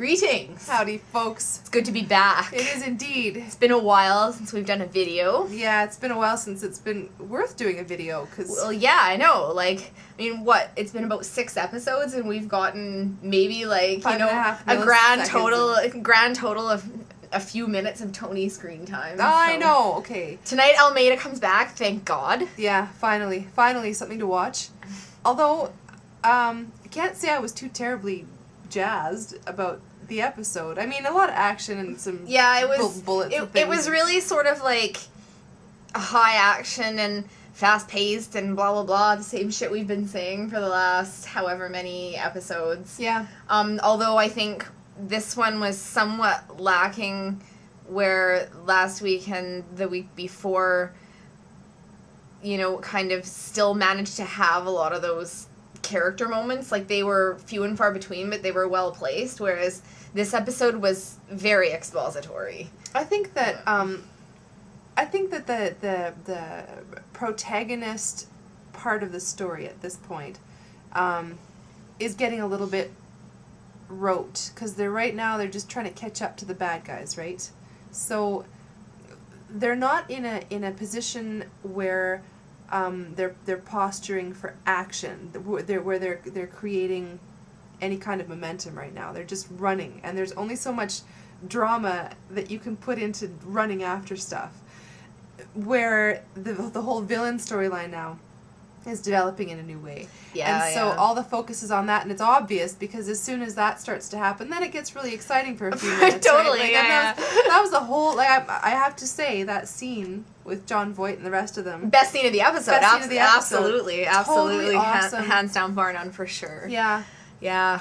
Greetings. Howdy, folks. It's good to be back. It is indeed. It's been a while since we've done a video. Yeah, it's been a while since it's been worth doing a video, because... Well, yeah, I know. Like, I mean, what? It's been about 6 episodes, and we've gotten maybe, like, you know, a grand total of a few minutes of Tony screen time. I know, okay. Tonight, Almeida comes back, thank God. Yeah, finally something to watch. Although, I can't say I was too terribly jazzed about the episode. I mean, a lot of action and some bullets and things. It was really sort of like a high action and fast paced and blah blah blah, the same shit we've been saying for the last however many episodes. Yeah. Although I think this one was somewhat lacking, where last week and the week before, you know, kind of still managed to have a lot of those character moments. Like, they were few and far between, but they were well placed, whereas this episode was very expository. I think that the protagonist part of the story at this point is getting a little bit rote, because they're just trying to catch up to the bad guys, right? So they're not in a position where they're posturing for action, where they're creating any kind of momentum right now. They're just running, and there's only so much drama that you can put into running after stuff. Where the whole villain storyline now is developing in a new way. Yeah, and so all the focus is on that, and it's obvious, because as soon as that starts to happen, then it gets really exciting for a few minutes. Totally, right? like, that was the whole, like, I have to say, that scene with Jon Voight and the rest of them. Best scene of the episode. Absolutely. Totally awesome. Hands down, bar none, for sure. Yeah. Yeah.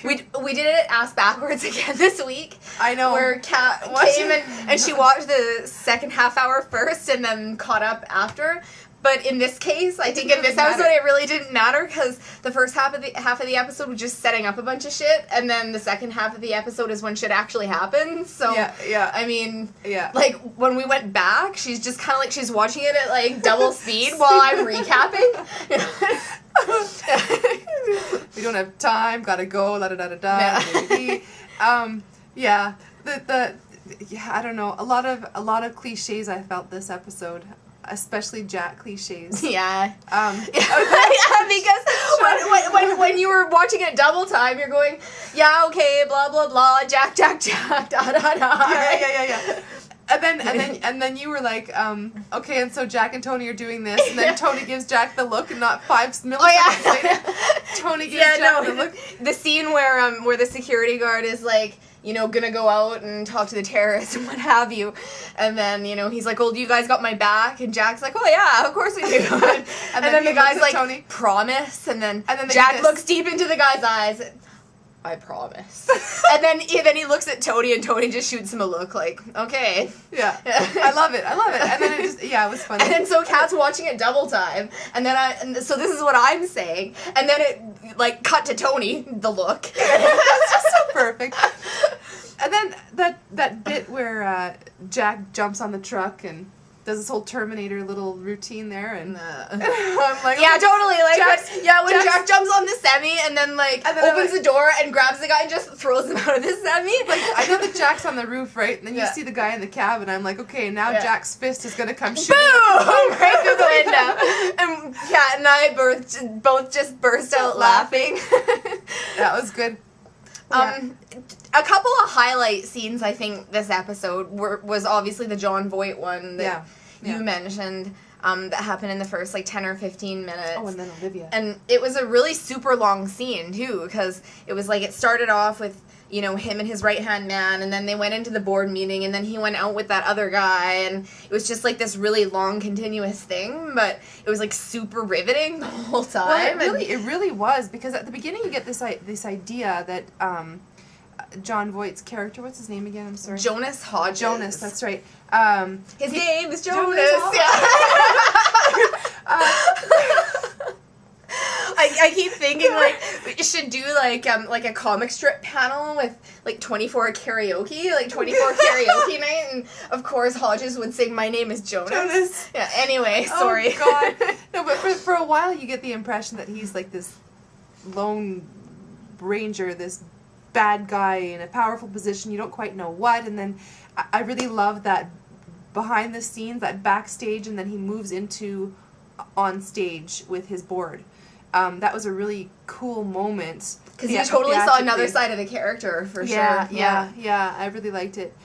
We did it ass backwards again this week. I know. Where Kat came and she watched the second half hour first and then caught up after. But in this case, I think in this episode it really didn't matter, because the first half of the episode was just setting up a bunch of shit, and then the second half of the episode is when shit actually happens. So yeah. I mean, yeah. Like, when we went back, she's just kind of like she's watching it at like double speed while I'm recapping. We don't have time. Gotta go. La da da da da. Yeah. Yeah. I don't know. A lot of cliches I felt this episode. Especially Jack cliches. Yeah. Because when you were watching it double time, you're going, yeah, okay, blah blah blah, Jack, da da da. Yeah. And then you were like, okay, and so Jack and Tony are doing this, and then Tony gives Jack the look, and not 5 milliseconds later, Tony gives Jack the look. The scene where the security guard is like, you know, gonna go out and talk to the terrorists and what have you, and then, you know, he's like, oh, you guys got my back, and Jack's like, oh yeah, of course we do. and then the guy's like, Tony, promise, and then Jack looks deep into the guy's eyes. I promise. and then he looks at Tony, and Tony just shoots him a look like, okay. Yeah. I love it. And then it was funny. And then so Kat's watching it double time, and so this is what I'm saying, and then it, like, cut to Tony, the look. That's just so perfect. And then that bit where Jack jumps on the truck and does this whole Terminator little routine there, and I'm like, yeah, totally, like, when Jack Jack's jumps on the semi and then opens the door and grabs the guy and just throws him out of the semi. Like, I know that Jack's on the roof, right? And then you see the guy in the cab, and I'm like, okay, now Jack's fist is gonna come shooting. Boom! Right through the window. And Kat and I both just burst out laughing. That was good. A couple of highlight scenes, I think, this episode was obviously the Jon Voight one that you mentioned, that happened in the first, like, 10 or 15 minutes. Oh, and then Olivia. And it was a really super long scene, too, because it was like, it started off with, you know, him and his right-hand man, and then they went into the board meeting, and then he went out with that other guy, and it was just, like, this really long, continuous thing, but it was, like, super riveting the whole time. Well, it really was, because at the beginning you get this idea that Jon Voight's character, what's his name again? I'm sorry. Jonas Hodges. Jonas, that's right. His name is Jonas. I keep thinking, like, we should do, like a comic strip panel with, like, 24 karaoke, like 24 karaoke night, and of course Hodges would sing "My Name is Jonas." Yeah. Anyway, sorry. Oh God. No, but for a while you get the impression that he's like this lone ranger, this bad guy in a powerful position. You don't quite know what. And then I really love that behind the scenes, that backstage, and then he moves into on stage with his board. That was a really cool moment. Because you totally saw another side of the character, for sure. Yeah, I really liked it.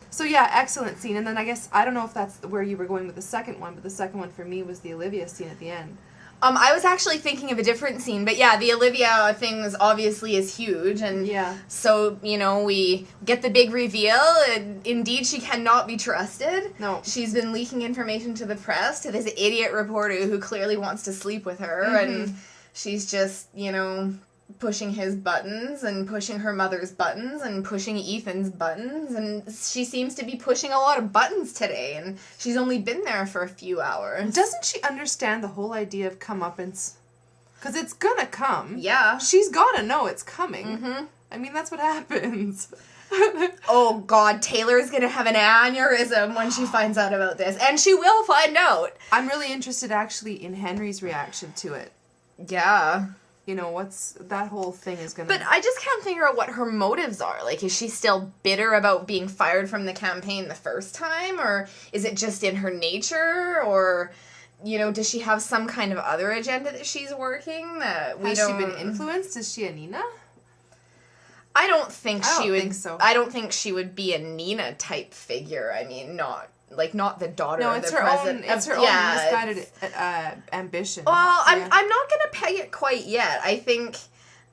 So yeah, excellent scene. And then I guess, I don't know if that's where you were going with the second one, but the second one for me was the Olivia scene at the end. I was actually thinking of a different scene, but yeah, the Olivia thing obviously is huge, and so, you know, we get the big reveal, and indeed she cannot be trusted. No. She's been leaking information to the press, to this idiot reporter who clearly wants to sleep with her, and she's just, you know, pushing his buttons, and pushing her mother's buttons, and pushing Ethan's buttons, and she seems to be pushing a lot of buttons today, and she's only been there for a few hours. Doesn't she understand the whole idea of comeuppance? Because it's gonna come. Yeah. She's gotta know it's coming. I mean, that's what happens. Oh God, Taylor's gonna have an aneurysm when she finds out about this, and she will find out. I'm really interested actually in Henry's reaction to it. Yeah. You know, what's that whole thing is gonna... But I just can't figure out what her motives are. Like, is she still bitter about being fired from the campaign the first time? Or is it just in her nature? Or, you know, does she have some kind of other agenda that she's working that we don't... Has she been influenced? Is she a Nina? I don't think she would... think so. I don't think she would be a Nina type figure. I mean, not the daughter of the president. It's her own misguided ambition. Well, I'm not gonna peg it quite yet. I think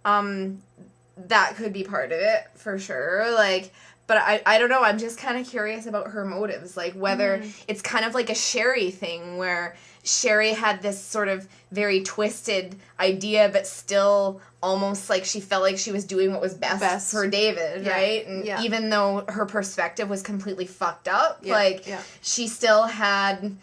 that could be part of it for sure. Like, but I don't know. I'm just kind of curious about her motives. Like whether it's kind of like a Sherry thing where Sherry had this sort of very twisted idea, but still almost like she felt like she was doing what was best for David, right? And even though her perspective was completely fucked up, she still had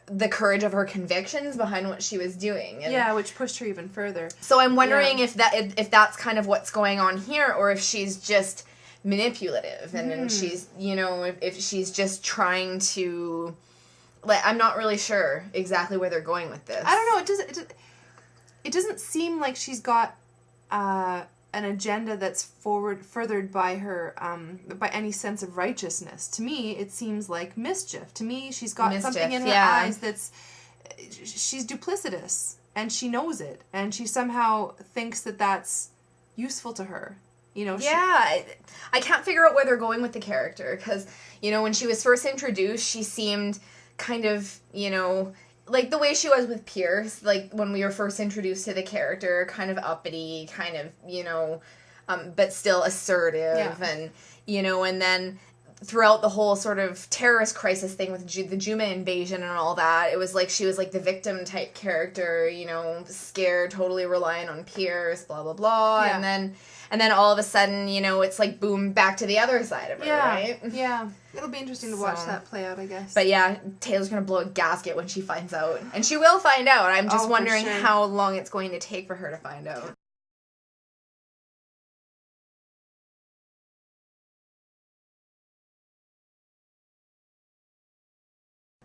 the courage of her convictions behind what she was doing. And which pushed her even further. So I'm wondering if that's kind of what's going on here, or if she's just manipulative and she's, you know, if she's just trying to... Like, I'm not really sure exactly where they're going with this. I don't know. It doesn't seem like she's got an agenda that's furthered by her by any sense of righteousness. To me, it seems like mischief. To me, she's got something in her eyes that's... She's duplicitous, and she knows it, and she somehow thinks that that's useful to her. You know, I can't figure out where they're going with the character, because, you know, when she was first introduced, she seemed... kind of, you know, like the way she was with Pierce, like when we were first introduced to the character, kind of uppity, kind of, you know, but still assertive, and, you know, and then throughout the whole sort of terrorist crisis thing with the Juma invasion and all that, it was like she was like the victim type character, you know, scared, totally reliant on Pierce, blah, blah, blah, and then all of a sudden, you know, it's like boom, back to the other side of her, right? Yeah. It'll be interesting to watch that play out, I guess. But yeah, Taylor's going to blow a gasket when she finds out. And she will find out. I'm just wondering how long it's going to take for her to find out.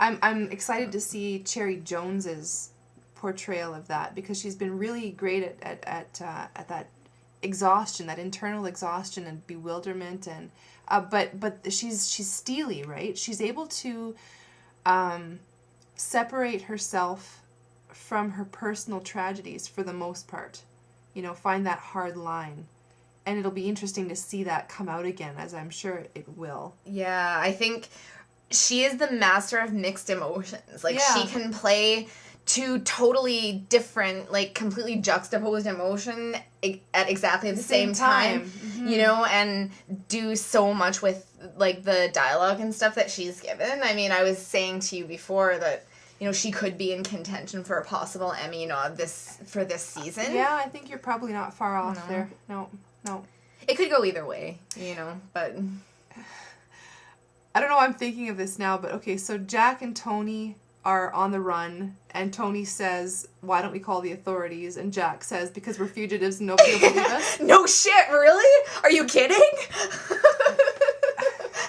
I'm excited to see Cherry Jones's portrayal of that, because she's been really great at that exhaustion, that internal exhaustion and bewilderment, and but she's steely, right? She's able to separate herself from her personal tragedies for the most part. You know, find that hard line. And it'll be interesting to see that come out again, as I'm sure it will. Yeah, I think she is the master of mixed emotions. Like, she can play two totally different, like, completely juxtaposed emotion at exactly the same time. You know, and do so much with, like, the dialogue and stuff that she's given. I mean, I was saying to you before that, you know, she could be in contention for a possible Emmy nod for this season. Yeah, I think you're probably not far off there. No. It could go either way, you know, but... I don't know why I'm thinking of this now, but okay, so Jack and Tony are on the run, and Tony says, why don't we call the authorities? And Jack says, because we're fugitives and nobody will believe us. No shit, really? Are you kidding?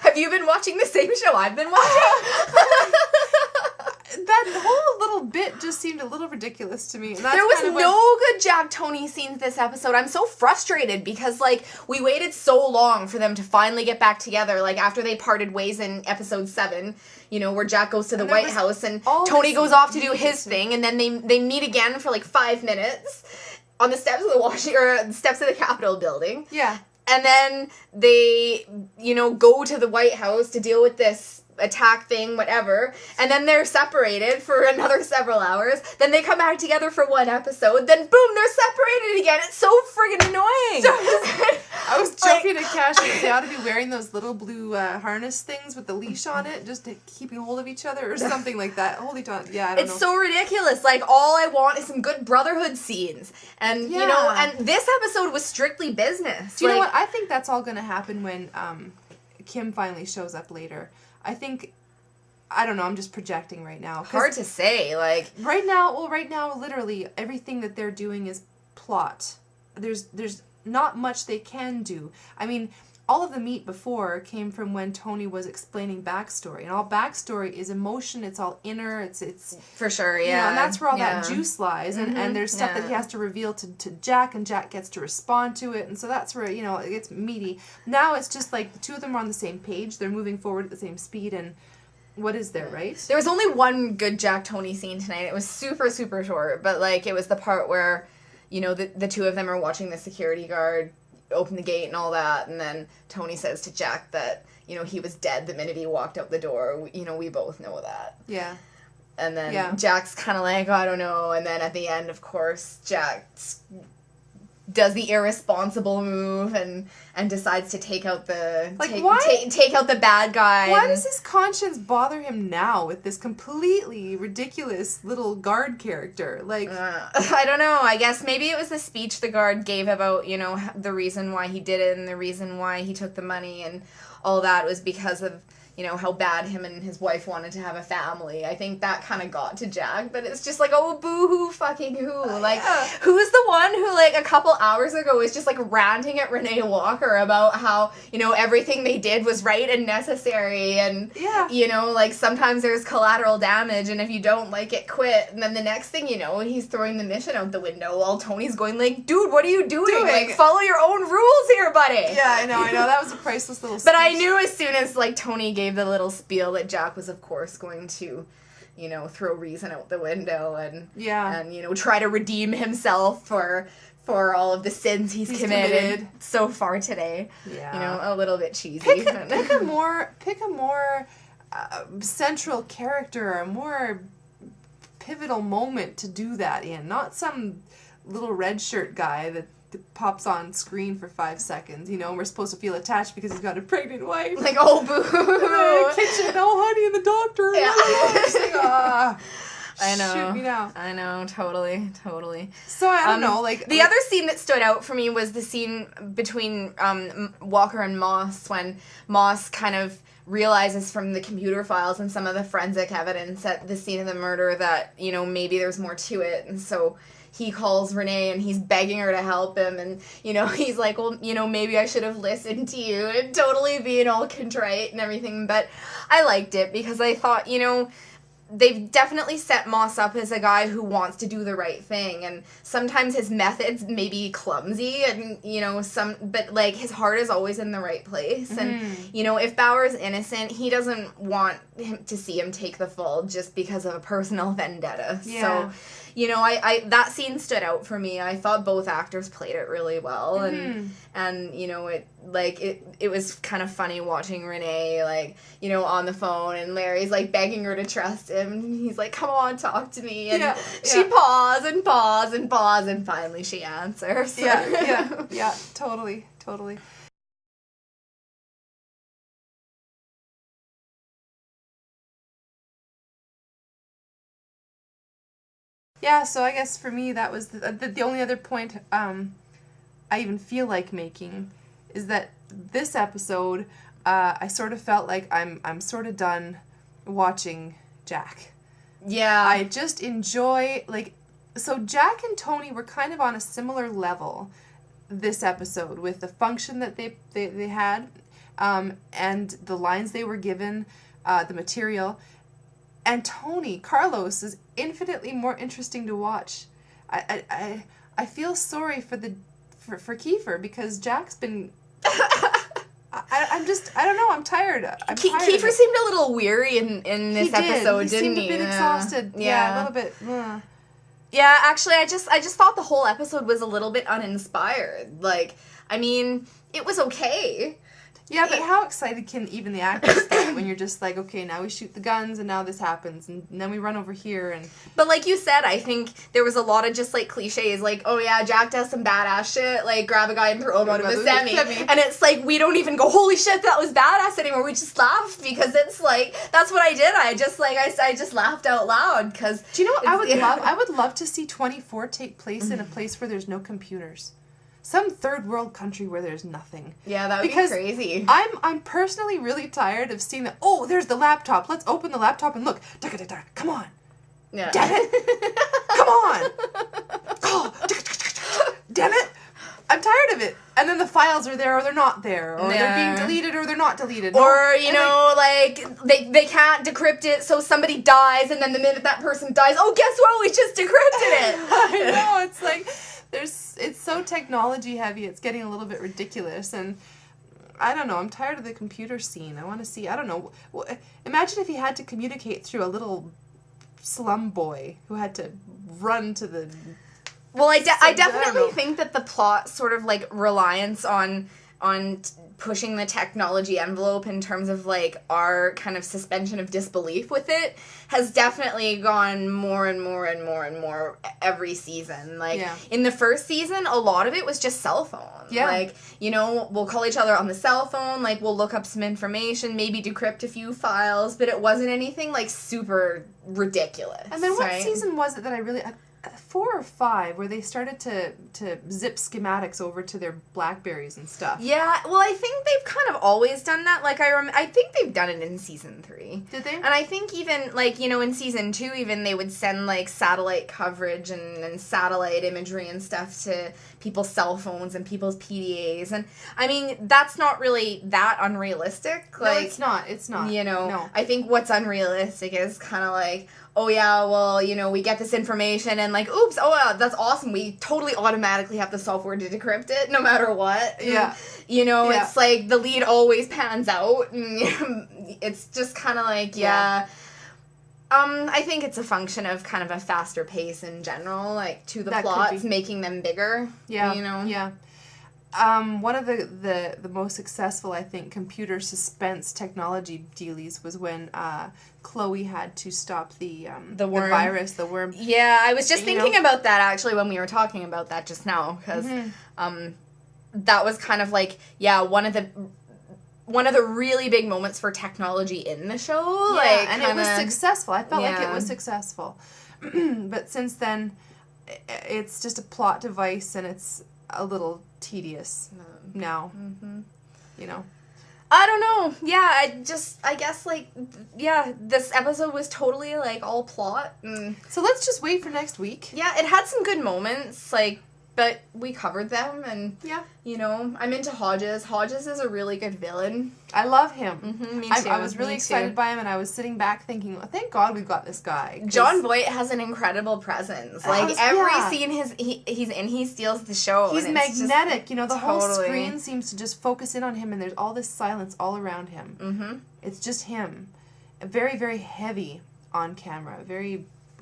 Have you been watching the same show I've been watching? That whole little bit just seemed a little ridiculous to me. And that's there was kind of no good Jack-Tony scenes this episode. I'm so frustrated because, like, we waited so long for them to finally get back together, like, after they parted ways in episode 7, you know, where Jack goes to the White House and Tony goes off to do his thing, and then they meet again for, like, 5 minutes on the steps of the steps of the Capitol building. Yeah. And then they, you know, go to the White House to deal with this attack thing, whatever, and then they're separated for another several hours, then they come back together for one episode, then boom, they're separated again. It's so friggin' annoying. I was joking to Cash that they ought to be wearing those little blue harness things with the leash on it, just to keeping hold of each other or something like that. Holy ton, yeah, I don't know. It's so ridiculous. Like, all I want is some good brotherhood scenes. And, you know, and this episode was strictly business. Do you know what? I think that's all going to happen when Kim finally shows up later. I think, I don't know, I'm just projecting right now. Hard to say, like... Right now, literally, everything that they're doing is plot. There's not much they can do. I mean, all of the meat before came from when Tony was explaining backstory. And all backstory is emotion, it's all inner, it's... For sure, yeah. You know, and that's where all that juice lies. And there's stuff that he has to reveal to Jack, and Jack gets to respond to it. And so that's where, you know, it gets meaty. Now it's just like the two of them are on the same page. They're moving forward at the same speed. And what is there, right? There was only one good Jack-Tony scene tonight. It was super, super short. But, like, it was the part where, you know, the two of them are watching the security guard open the gate and all that, and then Tony says to Jack that, you know, he was dead the minute he walked out the door. You know, we both know that. Yeah. And then Jack's kind of like, I don't know, and then at the end, of course, Jack does the irresponsible move and decides to take out the take out the bad guy. Why does his conscience bother him now with this completely ridiculous little guard character? Like, I don't know. I guess maybe it was the speech the guard gave about, you know, the reason why he did it and the reason why he took the money and all that was because of, you know, how bad him and his wife wanted to have a family. I think that kind of got to Jack, but it's just like, oh, boo-hoo fucking who. Like, who's the one who, like, a couple hours ago was just, like, ranting at Renee Walker about how, you know, everything they did was right and necessary, and, you know, like, sometimes there's collateral damage, and if you don't like it, quit. And then the next thing you know, he's throwing the mission out the window while Tony's going, like, dude, what are you doing? Like, follow your own rules here, buddy. Yeah, I know. That was a priceless little speech. But I knew as soon as, like, Tony gave the little spiel that Jack was, of course, going to, you know, throw reason out the window and you know, try to redeem himself for all of the sins he's committed so far today. Yeah, you know, a little bit cheesy. Pick a more central character, a more pivotal moment to do that in. Not some little red shirt guy that pops on screen for 5 seconds, you know, and we're supposed to feel attached because he's got a pregnant wife. Like, oh, boo. The kitchen, oh, honey, and the doctor. Yeah. I know. Shoot me now. I know, totally. So, I don't know, like... The other scene that stood out for me was the scene between Walker and Moss, when Moss kind of realizes from the computer files and some of the forensic evidence at the scene of the murder that, you know, maybe there's more to it, and so he calls Renee and he's begging her to help him, and, you know, he's like, well, you know, maybe I should have listened to you, and totally being all contrite and everything. But I liked it because I thought, you know, they've definitely set Moss up as a guy who wants to do the right thing, and sometimes his methods may be clumsy, and, you know, but, like, his heart is always in the right place, and, you know, if Bauer's innocent, he doesn't want him to see him take the fall just because of a personal vendetta. So, you know, I that scene stood out for me. I thought both actors played it really well, and you know, it was kind of funny watching Renee, like, you know, on the phone, and Larry's like begging her to trust him, and he's like, come on, talk to me, and she paused, and finally she answers. Yeah, totally. Yeah, so I guess for me that was the only other point I even feel like making is that this episode I sort of felt like I'm sort of done watching Jack. Yeah. I just enjoy, like, so Jack and Tony were kind of on a similar level this episode with the function that they had and the lines they were given, the material. And Tony, Carlos, is infinitely more interesting to watch. I feel sorry for Kiefer because Jack's been... I don't know, I'm tired. Kiefer seemed a little weary in this episode, didn't he? He seemed a bit exhausted. Yeah, a little bit. Yeah, actually, I just thought the whole episode was a little bit uninspired. Like, I mean, it was okay. Yeah, but how excited can even the actors get when you're just like, okay, now we shoot the guns and now this happens and then we run over here and... But like you said, I think there was a lot of just like cliches like, oh yeah, Jack does some badass shit, like grab a guy and throw him out of the semi. And it's like, we don't even go, holy shit, that was badass anymore. We just laugh because it's like, that's what I did. I just laughed out loud because... Do you know what I would love? I would love to see 24 take place in a place where there's no computers. Some third world country where there's nothing. Yeah, that would be crazy. I'm personally really tired of seeing that. Oh, there's the laptop. Let's open the laptop and look. Come on. Yeah. Damn it. Come on. Oh, damn it. I'm tired of it. And then the files are there or they're not there. Or they're being deleted or they're not deleted. Or, you know, like, they can't decrypt it, so somebody dies, and then the minute that person dies, oh, guess what? We just decrypted it. I know. It's like... It's so technology heavy, it's getting a little bit ridiculous, and I don't know, I'm tired of the computer scene. I want to see, I don't know, imagine if he had to communicate through a little slum boy who had to run to the... Well, I definitely think that the plot sort of, like, reliance on pushing the technology envelope in terms of, like, our kind of suspension of disbelief with it has definitely gone more and more and more and more every season. Like, in the first season, a lot of it was just cell phone. Yeah. Like, you know, we'll call each other on the cell phone, like, we'll look up some information, maybe decrypt a few files, but it wasn't anything, like, super ridiculous. And then what season was it that I really... 4 or 5 where they started to zip schematics over to their Blackberries and stuff. Yeah, well, I think they've kind of always done that. Like, I think they've done it in season 3. Did they? And I think even, like, you know, in season 2 even they would send, like, satellite coverage and satellite imagery and stuff to people's cell phones and people's PDAs. And, I mean, that's not really that unrealistic. Like, no, it's not. It's not. You know, no. I think what's unrealistic is kind of like, oh yeah, well, you know, we get this information and like, oops, oh yeah, that's awesome. We totally automatically have the software to decrypt it no matter what. Yeah. And, you know, it's like the lead always pans out and it's just kind of like, I think it's a function of kind of a faster pace in general, like to the plots, making them bigger. Yeah. You know? Yeah. One of the most successful, I think, computer suspense technology dealies was when Chloe had to stop the virus, the worm. Yeah, I was just thinking about that actually when we were talking about that just now, because that was kind of like, one of the really big moments for technology in the show. Yeah, like, and it was successful. I felt like it was successful. But since then, it's just a plot device, and it's a little tedious now. You know. I don't know. Yeah, I guess, like, this episode was totally, like, all plot. So let's just wait for next week. Yeah, it had some good moments, like, but we covered them, and, you know, I'm into Hodges. Hodges is a really good villain. I love him. Me too. I was really excited by him, and I was sitting back thinking, well, thank God we got this guy. John Voight has an incredible presence. Like, every scene he's in, he steals the show. He's magnetic. You know, the whole screen seems to just focus in on him, and there's all this silence all around him. It's just him. Very, very heavy on camera.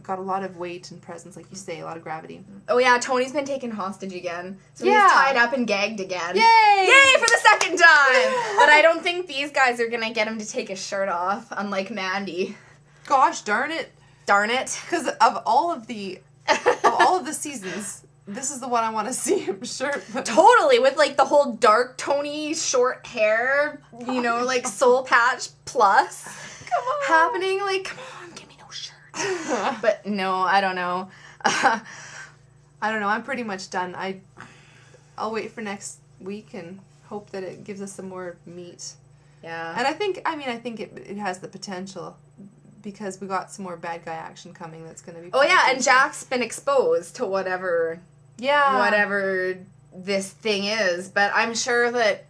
Got a lot of weight and presence, like you say, a lot of gravity. Oh yeah, Tony's been taken hostage again. So he's tied up and gagged again. Yay! Yay for the second time! But I don't think these guys are gonna get him to take his shirt off, unlike Mandy. Gosh darn it. Darn it. Because of all of the seasons, this is the one I want to see him shirt. Totally, with like the whole dark Tony short hair, you know, like soul patch plus happening. Like, come on, give me no shirt. But no, I don't know. I don't know. I'm pretty much done. I'll wait for next week and hope that it gives us some more meat. Yeah. And I think it has the potential because we got some more bad guy action coming that's going to be... Oh yeah, and Jack's been exposed to whatever this thing is, but I'm sure that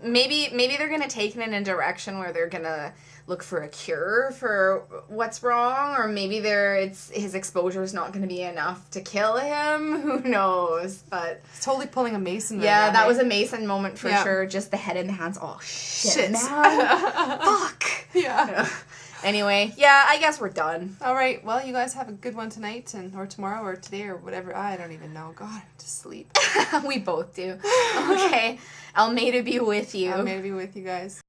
maybe they're going to take it in a direction where they're going to look for a cure for what's wrong, or maybe his exposure is not going to be enough to kill him. Who knows? But He's totally pulling a Mason. Yeah, that was a Mason moment for sure. Just the head in the hands. Oh shit, man! Fuck. Yeah. Anyway, yeah, I guess we're done. All right. Well, you guys have a good one tonight, or tomorrow, or today, or whatever. I don't even know. God, I'm to sleep. We both do. Okay. Almeida be with you. Almeida be with you guys.